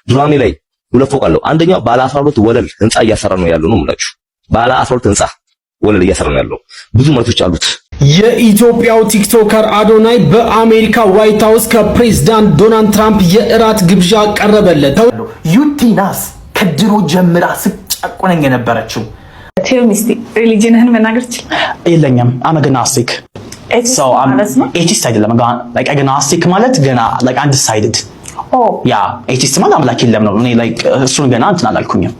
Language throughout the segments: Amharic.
ዱራሜ ላይ 2 ፎቅ አለው። አንደኛው ባለ 12 ወለል ህንጻ እያሰራ ነው ያለው ነው የምላችሁ። ባለ 12 ህንጻ ወለል እያሰራ ነው ያለው። ብዙ መሬቶች አሉት። የኢትዮጵያው ቲክቶከር አዶናይ በአሜሪካ ዋይት ሃውስ ከፕሬዝዳንት ዶናልድ ትራምፕ የእራት ግብዣ ቀረበለት። ዩቲናስ ከድሮ ጀምራ ስጨቁነኝ የነበረችው ቴልሚስቲ ሪሊጅንህን መናገር ይችላል? የለኝም። አግኖስቲክ ኤቲስት አይደለም። አግኖስቲክ ማለት ገና አንዲሳይድድ ያ ኤቲስት ማለት አምላክ የለም ነው። እኔ እሱን ገና እንትን አላልኩኝም።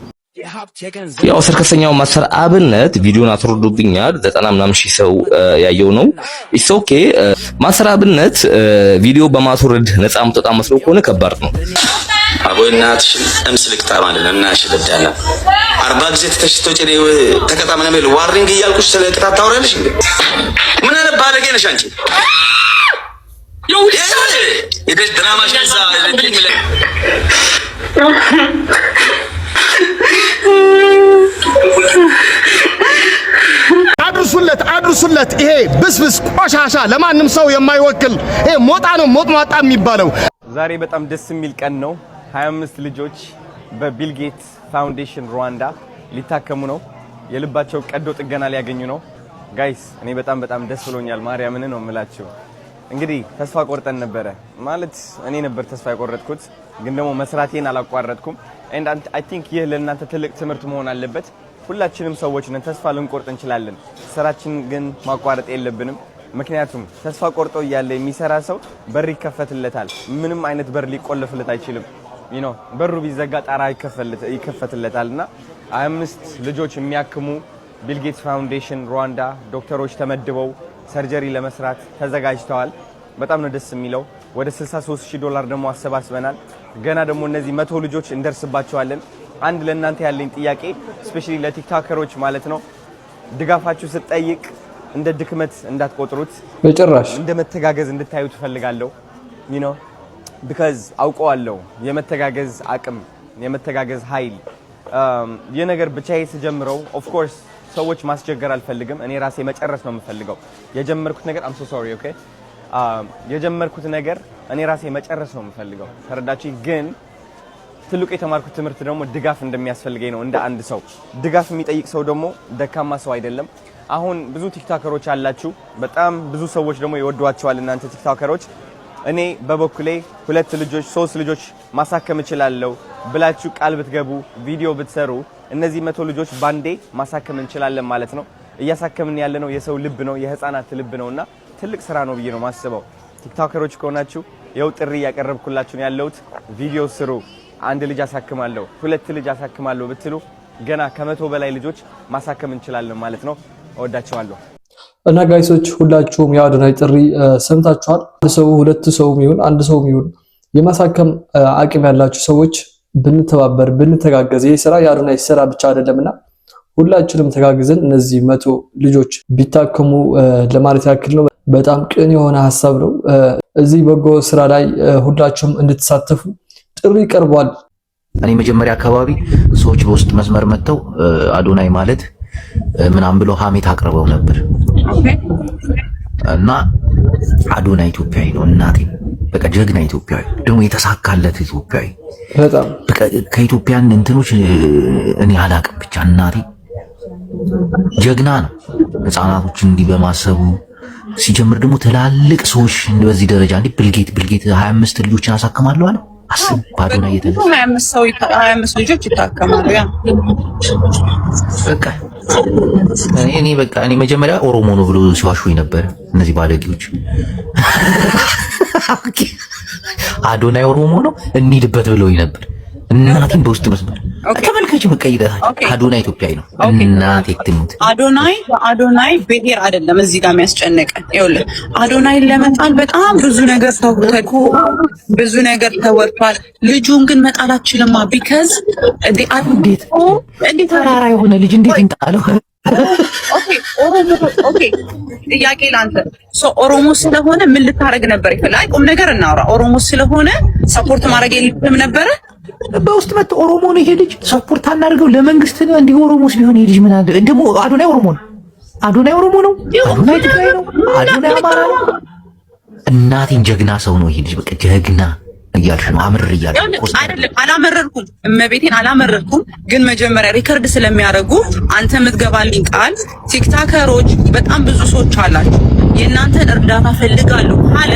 ያው ሰርከሰኛው ማስተር አብነት ቪዲዮን አትወርዱብኛል 90 ምናምን ሺህ ሰው ያየው ነው። ኢትስ ኦኬ። ማስተር አብነት ቪዲዮ በማስወረድ ነፃ መውጣት መስሎ ከሆነ ከባድ ነው። አቦይናትሽን እምስልክ ታማለ እናሽ ለዳና 40 ጊዜ ተሽቶጭ ነው ተቀጣ ምን ነው ዋርኒንግ እያልኩሽ ስለ ቅጣት ታወራለሽ እንዴ? ምን አለ ባለጌ ነሽ አንቺ? የደስ ድራማሽ ነሳ ለቲም ላይ አድርሱለት። ይሄ ብስብስ ቆሻሻ ለማንም ሰው የማይወክል ይሄ ሞጣ ነው ሞጥሟጣ የሚባለው። ዛሬ በጣም ደስ የሚል ቀን ነው። 25 ልጆች በቢል ጌትስ ፋውንዴሽን ሩዋንዳ ሊታከሙ ነው። የልባቸው ቀዶ ጥገና ሊያገኙ ነው። ጋይስ እኔ በጣም ደስ ብሎኛል። ማርያምን ነው የምላችሁ። እንግዲህ ተስፋ ቆርጠን ነበረ ማለት እኔ ነበር ተስፋ የቆረጥኩት፣ ግን ደግሞ መስራቴን አላቋረጥኩም። and I think ይህ ለእናንተ ትልቅ ትምህርት መሆን አለበት። ሁላችንም ሰዎች ነን፣ ተስፋ ልንቆርጥ እንችላለን። ስራችን ግን ማቋረጥ የለብንም። ምክንያቱም ተስፋ ቆርጦ እያለ የሚሰራ ሰው በር ይከፈትለታል። ምንም አይነት በር ሊቆለፍለት አይችልም። በሩ ቢዘጋ ጣራ ይከፈትለታልና 25 ልጆች የሚያክሙ ቢል ጌትስ ፋውንዴሽን ሩዋንዳ ዶክተሮች ተመድበው ሰርጀሪ ለመስራት ተዘጋጅተዋል። በጣም ነው ደስ የሚለው። ወደ $63,000 ደግሞ አሰባስበናል። ገና ደግሞ እነዚህ 100 ልጆች እንደርስባቸዋለን። አንድ ለእናንተ ያለኝ ጥያቄ ስፔሻሊ ለቲክቶከሮች ማለት ነው፣ ድጋፋችሁ ስትጠይቅ እንደ ድክመት እንዳትቆጥሩት፣ በጭራሽ እንደ መተጋገዝ እንድታዩት ፈልጋለሁ። because አውቀዋለሁ የመተጋገዝ አቅም፣ የመተጋገዝ ኃይል። የነገር ብቻዬ ስጀምረው ኦፍ ኮርስ ሰዎች ማስቸገር አልፈልግም። እኔ ራሴ መጨረስ ነው የምፈልገው። የጀመርኩት ነገር I'm so sorry okay የጀመርኩት ነገር እኔ ራሴ መጨረስ ነው የምፈልገው። ተረዳችሁ? ግን ትልቁ የተማርኩት ትምህርት ደግሞ ድጋፍ እንደሚያስፈልገኝ ነው። እንደ አንድ ሰው ድጋፍ የሚጠይቅ ሰው ደግሞ ደካማ ሰው አይደለም። አሁን ብዙ ቲክቶከሮች አላችሁ፣ በጣም ብዙ ሰዎች ደግሞ ይወዷቸዋል እናንተ ቲክቶከሮች። እኔ በበኩሌ 2 ልጆች 3 ልጆች ማሳከም እችላለሁ ብላችሁ ቃል ብትገቡ ቪዲዮ ብትሰሩ እነዚህ 100 ልጆች ባንዴ ማሳከም እንችላለን ማለት ነው። እያሳከምን ያለነው የሰው ልብ ነው፣ የህፃናት ልብ ነውና ትልቅ ስራ ነው ብዬ ነው ማስበው። ቲክቶከሮች ከሆናችሁ የው ጥሪ ያቀርብኩላችሁ ነው ያለሁት። ቪዲዮ ስሩ። 1 ልጅ አሳክማለሁ 2 ልጅ አሳክማለሁ ብትሉ ገና ከ100 በላይ ልጆች ማሳከም እንችላለን ማለት ነው። እወዳችኋለሁ። እና ጋይሶች ሁላችሁም የአዶናይ ጥሪ ሰምታችኋል። ሰው 2 ሰው ይሁን 1 ሰው ይሁን የማሳከም አቅም ያላችሁ ሰዎች ብንተባበር ብንተጋገዝ፣ ይሄ ስራ የአዶናይ ስራ ብቻ አይደለምና ሁላችንም ተጋግዘን እነዚህ 100 ልጆች ቢታከሙ ለማለት ያክል ነው። በጣም ቅን የሆነ ሐሳብ ነው። እዚህ በጎ ስራ ላይ ሁላችሁም እንድትሳተፉ ጥሪ ቀርቧል። እኔ መጀመሪያ አካባቢ ሰዎች በውስጥ መስመር መጥተው አዶናይ ማለት ምናምን ብለው ሀሜት አቅርበው ነበር እና አዶናይ ኢትዮጵያዊ ነው እናቴ፣ በቃ ጀግና ኢትዮጵያዊ ደግሞ የተሳካለት ኢትዮጵያዊ በጣም በቃ ከኢትዮጵያን እንትኖች እኔ አላቅም ብቻ እናቴ ጀግና ነው። ህፃናቶችን እንዲህ በማሰቡ ሲጀምር ደግሞ ትላልቅ ሰዎች በዚህ ደረጃ እንዲህ ብልጌት 25 ልጆችን አሳክማለሁ አለ። አስብ አዶናይ የተነሳ 25 ልጆች ይታከማሉ። ያ በቃ እኔ መጀመሪያ ኦሮሞ ነው ብሎ ሲዋሹኝ ነበር እነዚህ ባለጌዎች። አዶናይ ኦሮሞ ነው እንሂድበት ብለውኝ ነበር። እናቴን በውስጥ መስመር ተመልካች መቀይዳታቸው አዶናይ ኢትዮጵያዊ ነው እናቴ ትሙት። አዶናይ ብሔር አይደለም እዚህ ጋር የሚያስጨንቀን። ይኸውልህ አዶናይን ለመጣል በጣም ብዙ ነገር ተወርቷል። ልጁን ግን መጣል አትችልማ። ቢካዝ እንዴት ተራራ የሆነ ልጅ እንዴት ይንጣለው? ኦኬ ጥያቄ ላንተ ኦሮሞ ስለሆነ ምን ልታረግ ነበር? ይፈላይ ቁም ነገር እናውራ። ኦሮሞ ስለሆነ ሰፖርት ማድረግ የለብንም ነበረ። በውስጥ መጥቶ ኦሮሞ ነው ይሄ ልጅ ሰፖርት አናርገው ለመንግስት ነው እንዲህ ኦሮሞስ ቢሆን ይሄ ልጅ ምን አለ? ደግሞ አዶናይ ኦሮሞ ነው፣ አዶናይ ትግራይ ነው፣ አዶናይ አማራ ነው። እናቴን ጀግና ሰው ነው ይሄ ልጅ በቃ ጀግና እያልሽ ነው። አምር እያልሽ አይደለም። አላመረርኩም፣ እመቤቴን አላመረርኩም። ግን መጀመሪያ ሪከርድ ስለሚያደርጉ አንተ የምትገባልኝ ቃል ቲክታከሮች በጣም ብዙ ሰዎች አላችሁ የእናንተን እርዳታ ፈልጋለሁ አለ።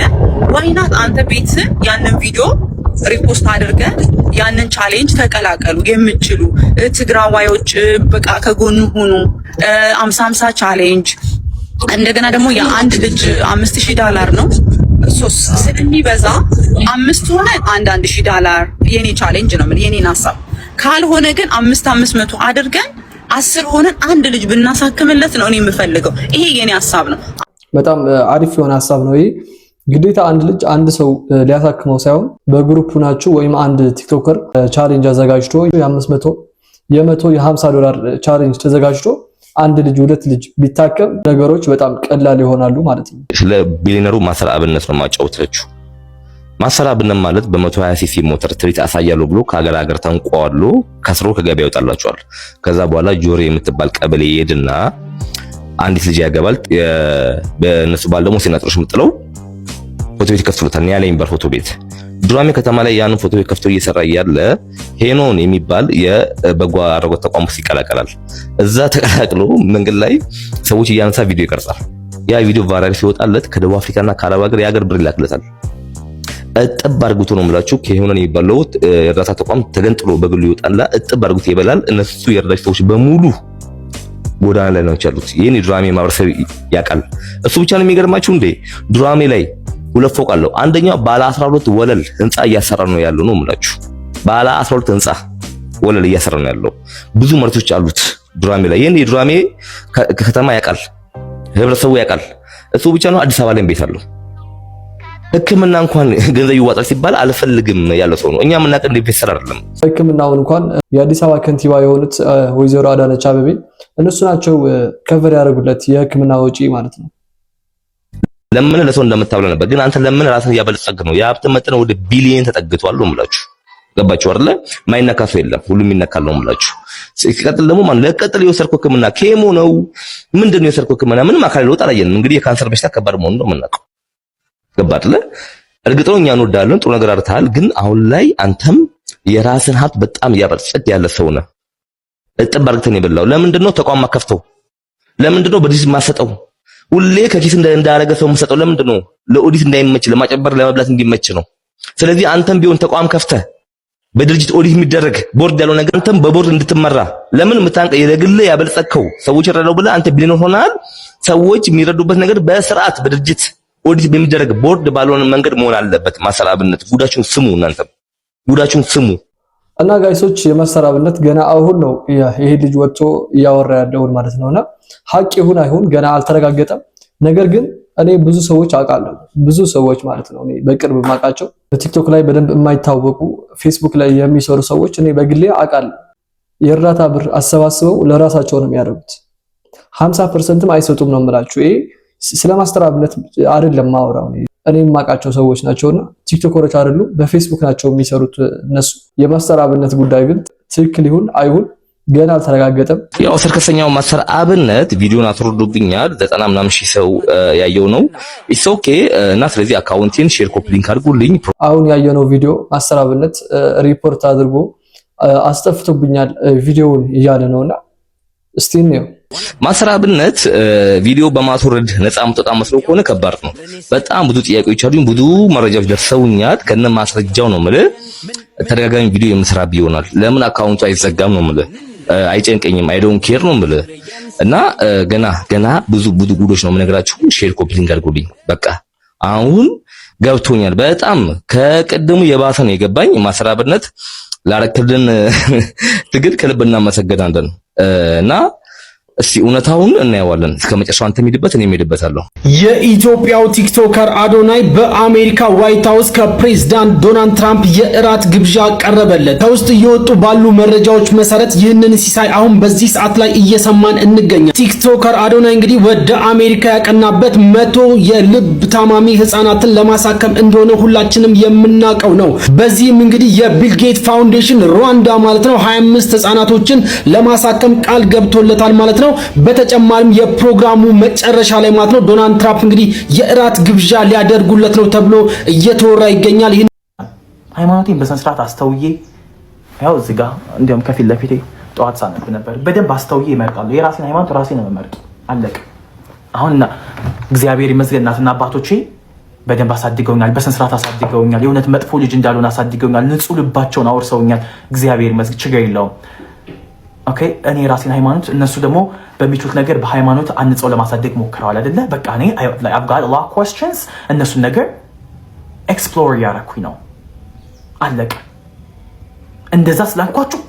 ዋይናት አንተ ቤት ያንን ቪዲዮ ሪፖስት አድርገ ያንን ቻሌንጅ ተቀላቀሉ የምትችሉ ትግራዋዮች በቃ ከጎኑ ሆኑ። 50 ቻሌንጅ እንደገና ደግሞ የአንድ ልጅ $5000 ነው። ሶስ ስለሚበዛ 5 ሆነ $1000 የኔ ቻሌንጅ ነው ማለት የኔን ሐሳብ ካልሆነ ግን 500 አድርገን 10 ሆነን አንድ ልጅ ብናሳክምለት ነው እኔ የምፈልገው። ይሄ የኔ ሐሳብ ነው። በጣም አሪፍ የሆነ ሐሳብ ነው ይሄ። ግዴታ አንድ ልጅ አንድ ሰው ሊያሳክመው ሳይሆን በግሩፕ ናችሁ ወይም አንድ ቲክቶከር ቻሌንጅ አዘጋጅቶ የ500 የ100 የ$50 ቻሌንጅ ተዘጋጅቶ አንድ ልጅ ሁለት ልጅ ቢታከም ነገሮች በጣም ቀላል ይሆናሉ ማለት ነው። ስለ ቢሊነሩ ማሰር አብነት ነው ማጫወታችሁ። ማሰር አብነት ማለት በ120 ሲሲ ሞተር ትሪት አሳያለሁ ብሎ ከሀገር ሀገር ተንቋሎ ከስሮ ከገበያ ይወጣላችኋል። ከዛ በኋላ ጆሬ የምትባል ቀበሌ ይሄድና አንዲት ልጅ ያገባል። በእነሱ ባል ደግሞ ሲናጥሮሽ የምጥለው ፎቶ ቤት ከፍቶታል። ኒያላ የሚባል ፎቶ ቤት ዱራሜ ከተማ ላይ ያንን ፎቶ ቤት ከፍቶ እየሰራ ያለ ሄኖን የሚባል የበጎ አድራጎት ተቋም ውስጥ ይቀላቀላል። እዛ ተቀላቅሎ መንገድ ላይ ሰዎች እያነሳ ቪዲዮ ይቀርጻል። ያ ቪዲዮ ቫይራል ሲወጣለት ከደቡብ አፍሪካና ከአረብ ሀገር የሀገር ብር ይላክለታል። እጥብ አድርጉት ነው የምላችሁ። ከሄኖን የሚባለው የእርዳታ ተቋም ተገንጥሎ በግሉ ይወጣላ እጥብ አድርጉት ይበላል። እነሱ የእርዳታ ሰዎች በሙሉ ጎዳና ላይ ነው ያሉት። ይሄን ዱራሜ ማህበረሰብ ያውቃል። እሱ ብቻ ነው የሚገርማችሁ እንዴ ዱራሜ ላይ 2 ፎቅ አለው። አንደኛው ባለ 12 ወለል ህንጻ እያሰራ ነው ያለው ነው የምላችሁ። ባለ 12 ህንጻ ወለል እያሰራ ነው ያለው። ብዙ መሬቶች አሉት ዱራሜ ላይ። ይሄን ዱራሜ ከተማ ያውቃል፣ ህብረተሰቡ ያውቃል። እሱ ብቻ ነው አዲስ አበባ ላይ ቤት አለው። ህክምና እንኳን ገንዘብ ይዋጣል ሲባል አልፈልግም ያለ ሰው ነው። እኛ ምናቀ ኢንቨስተር አይደለም። ህክምናውን እንኳን የአዲስ አበባ ከንቲባ የሆኑት ወይዘሮ አዳነች አቤቤ እነሱ ናቸው ከቨር ያደርጉለት የህክምና ወጪ ማለት ነው። ለምን ለሰው እንደምታብለ ነበር ግን አንተ ለምን ራስን ያበለጸግ ነው። የሀብት መጠን ወደ ቢሊየን ተጠግቷል ነው የምላችሁ። ገባችሁ አይደለ? ማይነካ ሰው የለም፣ ሁሉም ይነካል ነው የምላችሁ። ሲቀጥል ደግሞ ማን ለቀጥል የወሰድከው ህክምና ኬሞ ነው ምንድነው የወሰድከው ህክምና? ምንም አካል ለውጥ አላየንም። እንግዲህ የካንሰር በሽታ ከባድ መሆኑን ነው የምናውቀው። ገባህ አይደለ? እርግጥ ነው እኛ እንወዳለን፣ ጥሩ ነገር አርተሃል። ግን አሁን ላይ አንተም የራስን ሀብት በጣም እያበለጸግ ያለ ሰው ነህ። እጥብ አድርገን የበላው ለምንድነው ተቋም ማከፍተው? ለምንድነው በዲስ ማሰጠው? ሁሌ ከኪስ እንዳረገ ሰው መሰጠው ለምንድነው? ለኦዲት እንዳይመች፣ ለማጨበር፣ ለመብላት እንዲመች ነው። ስለዚህ አንተም ቢሆን ተቋም ከፍተህ በድርጅት ኦዲት የሚደረግ ቦርድ ያለው ነገር አንተም በቦርድ እንድትመራ ለምን ምታንቀ የግል ያበለጸከው ሰዎች ይረዳው ብለህ አንተ ቢሊዮነር ሆናል። ሰዎች የሚረዱበት ነገር በስርዓት በድርጅት ኦዲት በሚደረግ ቦርድ ባልሆነ መንገድ መሆን አለበት። ማሰራብነት ጉዳችሁን ስሙ፣ እናንተም ጉዳችሁን ስሙ። እና ጋይሶች የማሰራብነት ገና አሁን ነው ይሄ ልጅ ወጥቶ እያወራ ያለውን ማለት ነውና ሀቅ ይሁን አይሁን ገና አልተረጋገጠም። ነገር ግን እኔ ብዙ ሰዎች አውቃለሁ፣ ብዙ ሰዎች ማለት ነው እኔ በቅርብ ማቃቸው በቲክቶክ ላይ በደንብ የማይታወቁ ፌስቡክ ላይ የሚሰሩ ሰዎች እኔ በግሌ አውቃለሁ። የእርዳታ ብር አሰባስበው ለራሳቸው ነው የሚያደርጉት። 50%ም አይሰጡም ነው የምላችሁ። ይሄ ስለማስተራብነት አይደለም ማውራው። እኔ የማውቃቸው ሰዎች ናቸውና ቲክቶከሮች አይደሉም፣ በፌስቡክ ናቸው የሚሰሩት እነሱ። የማስተራብነት ጉዳይ ግን ትክክል ይሁን አይሁን ገና አልተረጋገጠም። ያው ሰርከሰኛው ማሰር አብነት ቪዲዮን አትወርዱብኛል 90 ምናምን ሺህ ሰው ያየው ነው። ኢትስ ኦኬ እና ስለዚህ አካውንቴን ሼር ኮፒ ሊንክ አድርጉልኝ። አሁን ያየነው ቪዲዮ ማሰር አብነት ሪፖርት አድርጎ አስጠፍቶብኛል ቪዲዮውን እያለ ነውና እስቲ ነው ማሰር አብነት ቪዲዮ በማስወረድ ነፃ መውጣት መስሎ ከሆነ ከባድ ነው። በጣም ብዙ ጥያቄዎች አሉኝ፣ ብዙ መረጃዎች ደርሰውኛል። ከነ ማስረጃው ነው ማለት ተደጋጋሚ ቪዲዮ የምስራብ ይሆናል። ለምን አካውንቱ አይዘጋም ነው ማለት አይጨንቀኝም። አይ ዶንት ኬር ነው ማለት እና ገና ብዙ ጉዶች ነው የምነግራችሁ። ሼር ኮፒ ሊንክ አድርጉልኝ። በቃ አሁን ገብቶኛል። በጣም ከቀደሙ የባሰ ነው የገባኝ። ማሰር አብነት ላረክልን ትግል ከልብ እናመሰግናለን እና እስቲ እውነታውን እናየዋለን። እስከመጨረሻው አንተ ሄድበት እኔ ሄድበታለሁ። የኢትዮጵያው ቲክቶከር አዶናይ በአሜሪካ ዋይት ሃውስ ከፕሬዝዳንት ዶናልድ ትራምፕ የእራት ግብዣ ቀረበለት። ከውስጥ እየወጡ ባሉ መረጃዎች መሰረት ይህንን ሲሳይ አሁን በዚህ ሰዓት ላይ እየሰማን እንገኛለን። ቲክቶከር አዶናይ እንግዲህ ወደ አሜሪካ ያቀናበት 100 የልብ ታማሚ ህፃናትን ለማሳከም እንደሆነ ሁላችንም የምናውቀው ነው። በዚህም እንግዲህ የቢል ጌት ፋውንዴሽን ሩዋንዳ ማለት ነው 25 ህፃናቶችን ለማሳከም ቃል ገብቶለታል ማለት ነው። በተጨማሪም የፕሮግራሙ መጨረሻ ላይ ማለት ነው ዶናልድ ትራምፕ እንግዲህ የእራት ግብዣ ሊያደርጉለት ነው ተብሎ እየተወራ ይገኛል። ሃይማኖቴን በስነ ስርዓት አስተውዬ ያው እዚህ ጋር እንዲያውም ከፊት ለፊቴ ጠዋት ሳነብ ነበር። በደንብ አስተውዬ እመርጣለሁ። የራሴን ሃይማኖት ራሴ ነው የምመርጥ። አለቀ። አሁን እግዚአብሔር ይመስገን እናትና አባቶቼ በደንብ አሳድገውኛል፣ በስነ ስርዓት አሳድገውኛል። የእውነት መጥፎ ልጅ እንዳልሆነ አሳድገውኛል። ንጹህ ልባቸውን አውርሰውኛል። እግዚአብሔር ይመስገን፣ ችግር የለውም። ኦኬ እኔ የራሴን ሃይማኖት፣ እነሱ ደግሞ በሚችሉት ነገር በሃይማኖት አንጸው ለማሳደግ ሞክረዋል አይደለ? በቃ እኔ I've got a lot of questions እነሱን ነገር ኤክስፕሎር እያደረኩኝ ነው። አለቀ። እንደዛ ስላልኳችሁ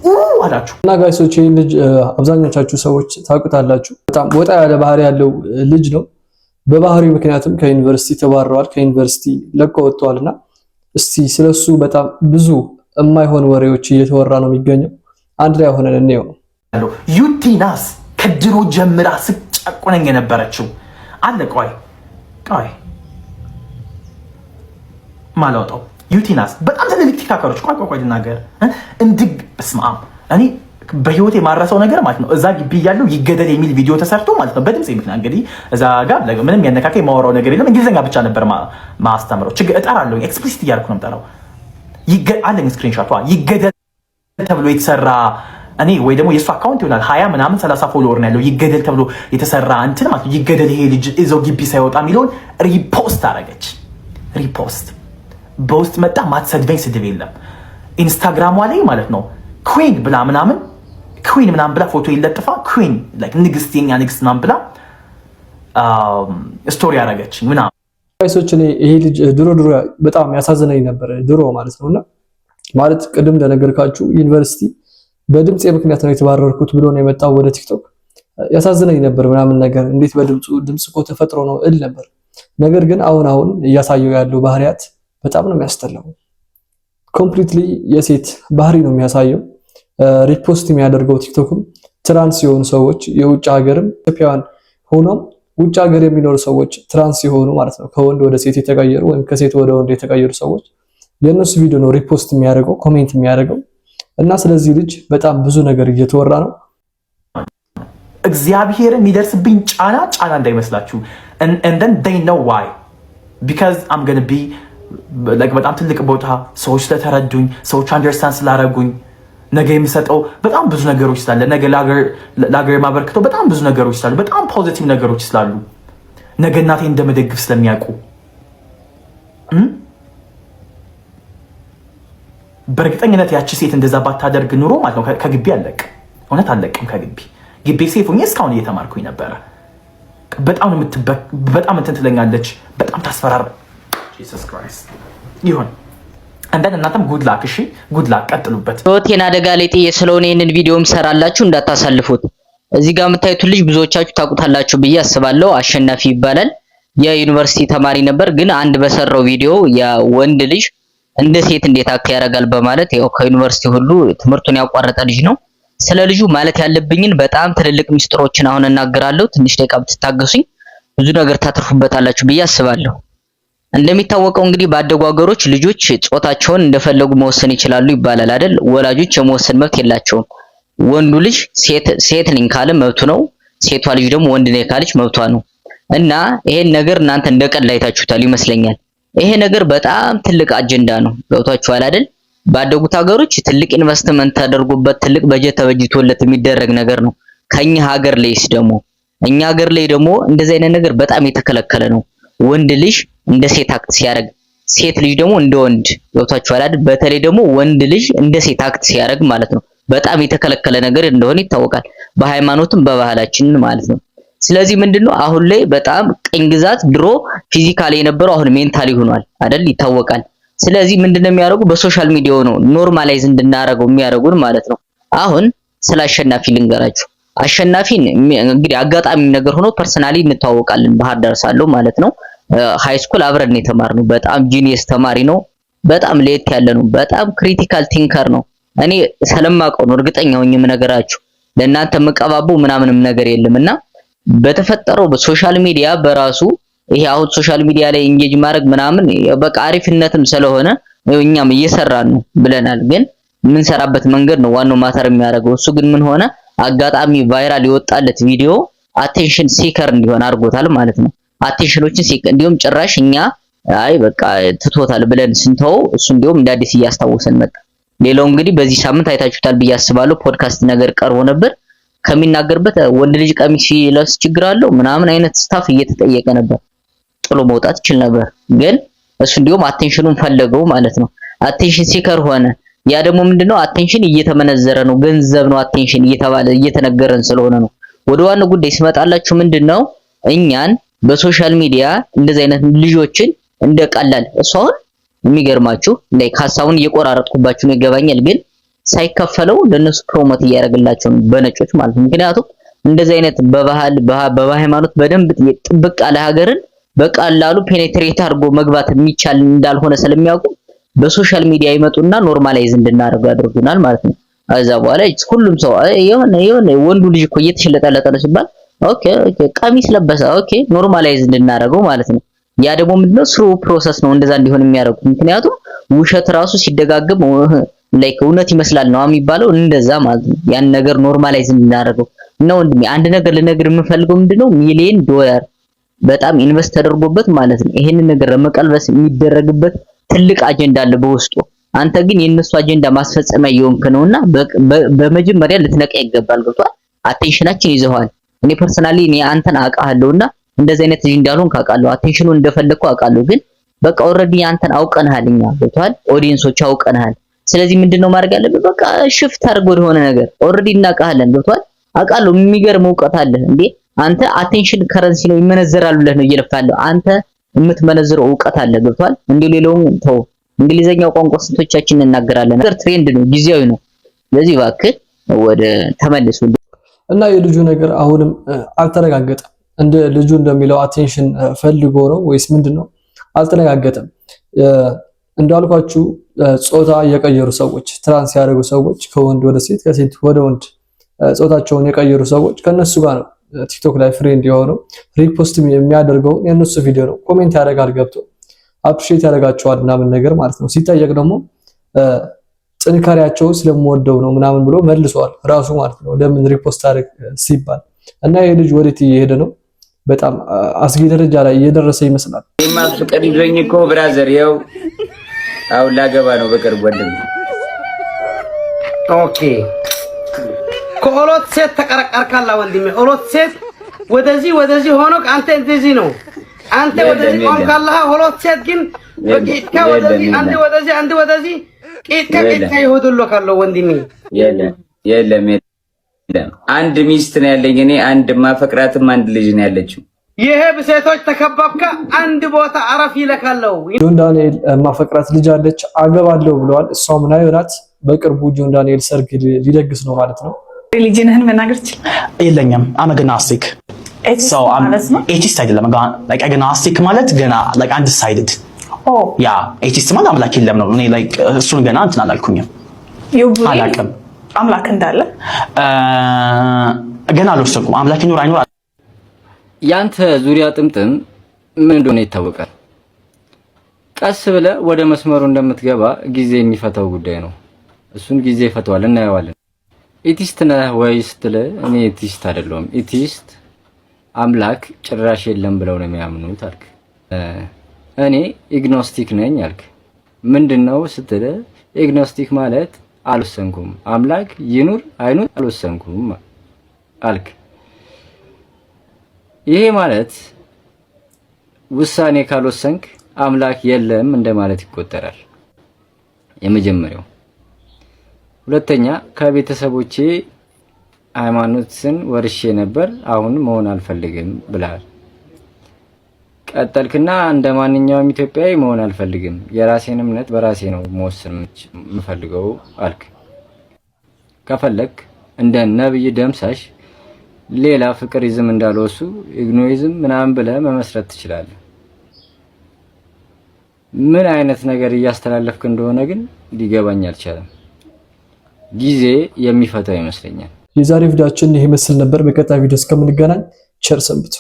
አላችሁ እና ጋይሶች ይሄን ልጅ አብዛኞቻችሁ ሰዎች ታውቁታላችሁ። በጣም ወጣ ያለ ባህሪ ያለው ልጅ ነው። በባህሪው ምክንያቱም ከዩኒቨርሲቲ ተባረዋል፣ ከዩኒቨርሲቲ ለቆ ወጥቷልና እስቲ ስለሱ በጣም ብዙ የማይሆን ወሬዎች እየተወራ ነው የሚገኘው። አንድ ላይ ሆነን እንየው። ዩቲናስ ከድሮ ጀምራ ስጨቁነኝ የነበረችው አለ። ቆይ ማለውጣው ዩቲናስ በጣም ትልልቅ ቲክቶከሮች ቆይ ልናገር እንድግ በስማም እኔ በህይወት የማረሰው ነገር ማለት ነው። እዛ ግቢ ያለው ይገደል የሚል ቪዲዮ ተሰርቶ ማለት ነው በድምጽ ምክንያት እንግዲህ እዛ ጋር ምንም ያነካከ የማወራው ነገር የለም። እንግሊዝኛ ብቻ ነበር ማስተምረው። ችግር እጠራለሁ፣ ኤክስፕሊሲት እያልኩ ነው የምጠራው። አለኝ ስክሪንሾቷ ይገደል ተብሎ የተሰራ እኔ ወይ ደግሞ የሱ አካውንት ይሆናል 20 ምናምን 30 ፎሎወር ነው ያለው። ይገደል ተብሎ የተሰራ እንትን ማለት ይገደል ይሄ ልጅ እዛው ግቢ ሳይወጣ የሚለውን ሪፖስት አደረገች። ሪፖስት በውስጥ መጣ። ማትሰድበኝ ስድብ የለም። ኢንስታግራሟ ላይ ማለት ነው ኩዊን ብላ ምናምን ኩዊን ምናምን ብላ ፎቶ ይለጥፋ ኩዊን ላይክ ንግስት፣ የኛ ንግስት ምናምን ብላ ስቶሪ አደረገች ምናምን። ጋይሶች እኔ ይሄ ልጅ ድሮ በጣም ያሳዝነኝ ነበር ድሮ ማለት ነውና ማለት ቅድም እንደነገርካችሁ ዩኒቨርሲቲ በድምጽ ምክንያት ነው የተባረርኩት ብሎ ነው የመጣው ወደ ቲክቶክ። ያሳዝነኝ ነበር ምናምን ነገር እንዴት ድምጽ እኮ ተፈጥሮ ነው እል ነበር። ነገር ግን አሁን እያሳየው ያለው ባህሪያት በጣም ነው የሚያስጠላው። ኮምፕሊትሊ የሴት ባህሪ ነው የሚያሳየው። ሪፖስት የሚያደርገው ቲክቶክም ትራንስ የሆኑ ሰዎች የውጭ ሀገርም ኢትዮጵያውያን ሆኖም ውጭ ሀገር የሚኖሩ ሰዎች ትራንስ የሆኑ ማለት ነው ከወንድ ወደ ሴት የተቀየሩ ወይም ከሴት ወደ ወንድ የተቀየሩ ሰዎች የነሱ ቪዲዮ ነው ሪፖስት የሚያደርገው ኮሜንት የሚያደርገው እና ስለዚህ ልጅ በጣም ብዙ ነገር እየተወራ ነው። እግዚአብሔር የሚደርስብኝ ጫና እንዳይመስላችሁ and then they know why because I'm going to be like በጣም ትልቅ ቦታ ሰዎች ስለተረዱኝ ሰዎች አንደርስታንድ ስላደረጉኝ ነገ የሚሰጠው በጣም ብዙ ነገሮች ስላለ ነገ ለሀገር ማበረክተው በጣም ብዙ ነገሮች ስላሉ በጣም ፖዚቲቭ ነገሮች ስላሉ ነገ እናቴን እንደመደግፍ ስለሚያውቁ በእርግጠኝነት ያቺ ሴት እንደዛ ባታደርግ ኑሮ ማለት ነው ከግቢ አለቅም። እውነት አለቅም ግቢ ሴፍ ሆኜ እስካሁን እየተማርኩኝ ነበረ። በጣም እንትን ትለኛለች፣ በጣም ታስፈራራ። ጂሰስ ክራይስት ይሁን አንዳንድ እናንተም ጉድ ላክ። እሺ ጉድ ላክ፣ ቀጥሉበት። ህይወቴን አደጋ ላይ ጥዬ ስለሆነ ይሄንን ቪዲዮም ሰራላችሁ እንዳታሳልፉት። እዚህ ጋር የምታዩት ልጅ ብዙዎቻችሁ ታውቁታላችሁ ብዬ አስባለሁ። አሸናፊ ይባላል። የዩኒቨርሲቲ ተማሪ ነበር። ግን አንድ በሰራው ቪዲዮ የወንድ ልጅ እንደ ሴት እንዴት አክት ያደርጋል በማለት ያው ከዩኒቨርሲቲ ሁሉ ትምህርቱን ያቋረጠ ልጅ ነው። ስለ ልጁ ማለት ያለብኝን በጣም ትልልቅ ሚስጥሮችን አሁን እናገራለሁ። ትንሽ ደቂቃ ብትታገሱኝ ብዙ ነገር ታተርፉበታላችሁ ብዬ አስባለሁ። እንደሚታወቀው እንግዲህ ባደጉ ሀገሮች ልጆች ጾታቸውን እንደፈለጉ መወሰን ይችላሉ ይባላል አይደል? ወላጆች የመወሰን መብት የላቸውም። ወንዱ ልጅ ሴት ነኝ ካለ መብቱ ነው። ሴቷ ልጅ ደግሞ ወንድ ነኝ ካለች መብቷ ነው። እና ይሄን ነገር እናንተ እንደቀልድ አይታችሁታል ይመስለኛል። ይሄ ነገር በጣም ትልቅ አጀንዳ ነው። ገብቷችኋል አይደል? ባደጉት ሀገሮች ትልቅ ኢንቨስትመንት ተደርጎበት ትልቅ በጀት ተበጅቶለት የሚደረግ ነገር ነው። ከኛ ሀገር ላይስ ደግሞ እኛ ሀገር ላይ ደግሞ እንደዚህ አይነት ነገር በጣም የተከለከለ ነው። ወንድ ልጅ እንደ ሴት አክት ሲያደርግ፣ ሴት ልጅ ደግሞ እንደ ወንድ። ገብቷችኋል አይደል? በተለይ ደግሞ ወንድ ልጅ እንደ ሴት አክት ሲያደርግ ማለት ነው በጣም የተከለከለ ነገር እንደሆነ ይታወቃል። በሃይማኖትም በባህላችን ማለት ነው። ስለዚህ ምንድነው አሁን ላይ በጣም ቅኝ ግዛት ድሮ ፊዚካሊ የነበረው አሁን ሜንታሊ ሆኗል አይደል? ይታወቃል። ስለዚህ ምንድነው የሚያደርጉ በሶሻል ሚዲያው ነው ኖርማላይዝ እንድናረገው የሚያደርጉን ማለት ነው። አሁን ስለ አሸናፊ ልንገራችሁ። አሸናፊን እንግዲህ አጋጣሚ ነገር ሆኖ ፐርሰናሊ እንተዋወቃለን። ባህር ዳር ሳለው ማለት ነው ሃይ ስኩል አብረን የተማርነው። በጣም ጂኒየስ ተማሪ ነው። በጣም ለየት ያለ ነው። በጣም ክሪቲካል ቲንከር ነው። እኔ ስለማውቀው ነው እርግጠኛ ሆኜ የምነግራችሁ። ለእናንተ መቀባቡ ምናምንም ነገር የለምና በተፈጠረው በሶሻል ሚዲያ በራሱ ይሄ አሁን ሶሻል ሚዲያ ላይ ኢንጌጅ ማድረግ ምናምን በቃ አሪፍነትም ስለሆነ እኛም እየሰራን ነው ብለናል። ግን የምንሰራበት መንገድ ነው ዋናው ማተር የሚያደርገው። እሱ ግን ምን ሆነ አጋጣሚ ቫይራል የወጣለት ቪዲዮ አቴንሽን ሲከር እንዲሆን አድርጎታል ማለት ነው። አቴንሽኖችን ሲከር እንዲሁም ጭራሽ እኛ አይ በቃ ትቶታል ብለን ስንተው እሱ እንዲያውም እንደ አዲስ እያስታወሰን መጣ። ሌላው እንግዲህ በዚህ ሳምንት አይታችሁታል ብዬ አስባለሁ። ፖድካስት ነገር ቀርቦ ነበር። ከሚናገርበት ወንድ ልጅ ቀሚስ ሲለብስ ችግር አለው ምናምን አይነት ስታፍ እየተጠየቀ ነበር። ጥሎ መውጣት ይችል ነበር፣ ግን እሱ እንዲያውም አቴንሽኑን ፈለገው ማለት ነው። አቴንሽን ሲከር ሆነ። ያ ደግሞ ምንድነው አቴንሽን እየተመነዘረ ነው፣ ገንዘብ ነው አቴንሽን እየተባለ እየተነገረን ስለሆነ ነው። ወደ ዋናው ጉዳይ ሲመጣላችሁ ምንድነው እኛን በሶሻል ሚዲያ እንደዚህ አይነት ልጆችን እንደቀላል እሱ አሁን የሚገርማችሁ ሀሳቡን እየቆራረጥኩባችሁ ነው ይገባኛል፣ ግን ሳይከፈለው ለነሱ ፕሮሞት እያደረግላቸው በነጮች ማለት ነው። ምክንያቱም እንደዚህ አይነት በሃይማኖት በደንብ ጥብቅ ያለ ሀገርን በቀላሉ ፔኔትሬት አድርጎ መግባት የሚቻል እንዳልሆነ ስለሚያውቁ በሶሻል ሚዲያ ይመጡና ኖርማላይዝ እንድናደርገው ያደርጉናል ማለት ነው። ከዛ በኋላ ሁሉም ሰው የሆነ ወንዱ ልጅ እኮ እየተሸለጠለጠ ነው ሲባል ኦኬ ቀሚስ ለበሰ ኦኬ ኖርማላይዝ እንድናደርገው ማለት ነው። ያ ደግሞ ምንድነው ስሩ ፕሮሰስ ነው እንደዛ እንዲሆን የሚያደርጉት። ምክንያቱም ውሸት ራሱ ሲደጋገም ላይክ እውነት ይመስላል ነው የሚባለው፣ እንደዛ ማለት ነው። ያን ነገር ኖርማላይዝ እንድናደርገው እና ወንድሜ አንድ ነገር ልነግር የምፈልገው ምንድነው $1,000,000 በጣም ኢንቨስት ተደርጎበት ማለት ነው ይሄንን ነገር ለመቀልበስ የሚደረግበት ትልቅ አጀንዳ አለ በውስጡ። አንተ ግን የነሱ አጀንዳ ማስፈጸሚያ እየሆንክ ነውና በመጀመሪያ ልትነቃ ይገባል። ገብቷል? አቴንሽናችን ይዘዋል። እኔ ፐርሰናሊ እኔ አንተን አውቃለሁና እንደዚህ አይነት ልጅ እንዳልሆንክ አውቃለሁ። አቴንሽኑን እንደፈለኩ አውቃለሁ። ግን በቃ ኦሬዲ አንተን አውቀናል፣ እኛ ገብቷል? ኦዲየንሶች አውቀናል። ስለዚህ ምንድነው ማድረግ ያለብን? በቃ ሽፍት አድርጎ ወደሆነ ነገር ኦሬዲ እናውቃለን። ገብቷል? አውቃለሁ። የሚገርም እውቀት አለ እንዴ አንተ። አቴንሽን ከረንሲ ነው ይመነዘራል ብለህ ነው እየለፋለሁ። አንተ የምትመነዝረው እውቀት አለ። ገብቷል? እንዲሁ ሌላውን ተው። እንግሊዘኛው ቋንቋ ስንቶቻችን እናገራለን? ነገር ትሬንድ ነው፣ ጊዜያዊ ነው። ስለዚህ እባክህ ወደ ተመለሱ እና የልጁ ነገር አሁንም አልተረጋገጠም። እንደ ልጁ እንደሚለው አቴንሽን ፈልጎ ነው ወይስ ምንድነው? አልተረጋገጠም። እንዳልኳችሁ ጾታ የቀየሩ ሰዎች፣ ትራንስ ያደረጉ ሰዎች፣ ከወንድ ወደ ሴት ከሴት ወደ ወንድ ጾታቸውን የቀየሩ ሰዎች ከነሱ ጋር ነው ቲክቶክ ላይ ፍሬንድ የሆነው። ሪፖስት የሚያደርገው የነሱ ቪዲዮ ነው። ኮሜንት ያደርጋል፣ ገብቶ አፕሪሼት ያደርጋቸዋል ምናምን ነገር ማለት ነው። ሲጠየቅ ደግሞ ጥንካሬያቸው ስለምወደው ነው ምናምን ብሎ መልሷል ራሱ ማለት ነው። ለምን ሪፖስት አደረግ ሲባል እና ይሄ ልጅ ወዴት እየሄደ ነው? በጣም አስጊ ደረጃ ላይ እየደረሰ ይመስላል። የማት ፍቅር ይዞኝ እኮ ብራዘር፣ ያው አሁን ላገባ ነው በቅርብ ወንድም። ኦኬ ከሁለት ሴት ተቀረቀርካላ ወንድሜ። ሁለት ሴት ወደዚህ ሆኖ አንተ እንደዚህ ነው። አንተ ወደዚህ ቆምካላ። ሁለት ሴት ግን በቂጥካ ወደዚህ አንድ ወደዚህ ቂጥካ ይሆድሎ ካለው ወንድሜ። የለም አንድ ሚስት ነው ያለኝ እኔ። አንድ ማፈቅራትም አንድ ልጅ ነው ያለችው። ይሄ በሴቶች ተከባብካ አንድ ቦታ አረፍ ይለካለው። ጆን ዳንኤል ማፈቅራት ልጅ አለች አገባለሁ ብለዋል። እሷ ምን አይሆናት በቅርቡ ጆን ዳንኤል ሰርግ ሊደግስ ነው ማለት ነው። ሪሊጅንህን መናገር ትችላለህ? የለኝም። አም አግናስቲክ ኤቲስት አይደለም። ላይክ አግናስቲክ ማለት ገና ላይክ አንዲሳይድድ። ያ ኤቲስት ማለት አምላክ የለም ነው። እኔ ላይክ እሱን ገና እንትን አላልኩኝም፣ አላውቅም አምላክ እንዳለ ገና አልወሰንኩም። አምላክ ይኖር አይኖር ያንተ ዙሪያ ጥምጥም ምን እንደሆነ ይታወቃል። ቀስ ብለህ ወደ መስመሩ እንደምትገባ ጊዜ የሚፈታው ጉዳይ ነው። እሱን ጊዜ ይፈታዋል፣ እናየዋለን። ኢቲስት ነህ ወይስ ስትል እኔ ኢቲስት አይደለሁም። ኢቲስት አምላክ ጭራሽ የለም ብለው ነው የሚያምኑት አልክ። እኔ ኢግኖስቲክ ነኝ አልክ። ምንድነው ስትል ኢግኖስቲክ ማለት አልወሰንኩም፣ አምላክ ይኑር አይኑር አልወሰንኩም አልክ። ይሄ ማለት ውሳኔ ካልወሰንክ አምላክ የለም እንደማለት ይቆጠራል። የመጀመሪያው። ሁለተኛ ከቤተሰቦቼ ሃይማኖትን ወርሼ ነበር፣ አሁን መሆን አልፈልግም ብለሃል። ቀጠልክና እንደ ማንኛውም ኢትዮጵያዊ መሆን አልፈልግም፣ የራሴን እምነት በራሴ ነው መወሰን የምፈልገው አልክ። ከፈለክ እንደ ነብይ ደምሳሽ ሌላ ፍቅሪዝም እንዳልወሱ ኢግኖይዝም ምናምን ብለህ መመስረት ትችላለህ። ምን አይነት ነገር እያስተላለፍክ እንደሆነ ግን ሊገባኝ አልቻለም። ጊዜ የሚፈታው ይመስለኛል። የዛሬ ቪዲዮአችን ይሄ መስል ነበር። በቀጣይ ቪዲዮ እስከምንገናኝ ቸር ሰንብቱ።